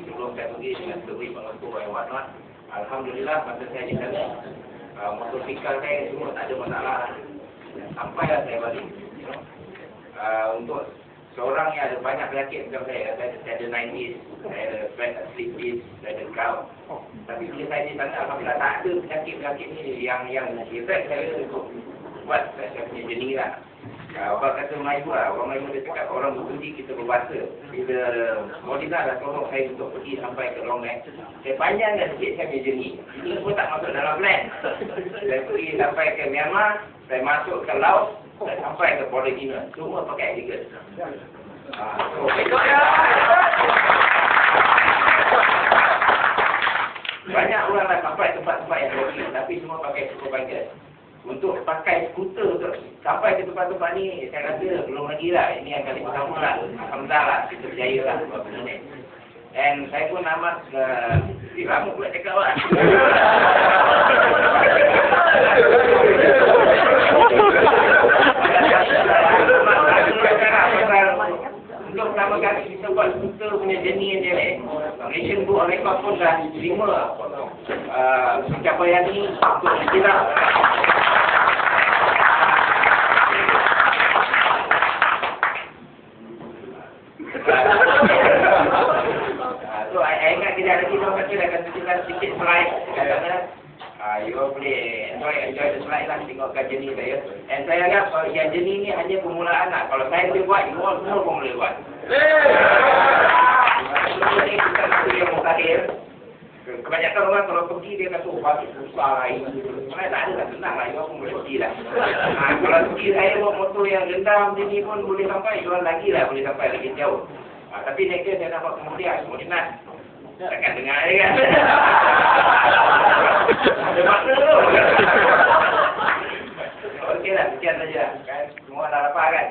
sebelum saya pergi dengan teori pengatur and whatnot. Alhamdulillah masa saya di sana, motosikal saya semua tak ada masalah. Sampailah saya balik. Untuk seorang yang ada banyak penyakit macam saya ada 90s, saya ada sleep disc, saya ada gout. Tapi bila saya di sana, alhamdulillah tak ada penyakit-penyakit ni yang effect saya untuk buat saya punya jenis lah. Orang kata Melayu lah, orang Melayu dia cakap orang berundi kita berbahasa. Bila Modina dah tolong saya untuk pergi sampai ke Long Neck, saya panjangkan sikit saya punya jenis. Ini pun tak masuk dalam plan. Saya pergi sampai ke Myanmar, saya masuk ke Laos, saya sampai ke Border Guinea. Semua pakai etiket. Banyak orang dah sampai tempat-tempat yang lokal, tapi semua pakai superbikers. Untuk pakai skuter untuk sampai ke tempat-tempat ni, saya rasa belum lagi lah. Ini yang kali pertama lah. Alhamdulillah lah, kita berjaya lah buat benda ni. Dan saya pun amat lama pula cakap lah. Untuk pertama kali kita buat skuter punya jenis dia ni, Malaysian Book of Record pun dah terima pencapaian ni untuk menjelang. So, saya ingat kejap lagi orang kata dah akan tunjukkan sedikit slide. Katanya, you all boleh enjoy the slide lah, tengokkan jenis saya. Dan saya anggap yang jenis ni hanya permulaan lah. Kalau saya boleh buat, you all semua pun boleh buat. Ini bukan satu yang mustahil. Kebanyakan orang kalau pergi dia kata, oh bagi susah lah ini. Sebenarnya tak ada lah, senang lah, you all pun boleh pergi lah. Kalau pergi saya bawa motor yang rendah macam ni pun boleh sampai, you all lagi lah boleh sampai lagi jauh. Tapi next year saya nak buat kemudian, takkan dengar dia kan. Ada makna tu. Okeylah, sekian saja. Semua dah dapat kan?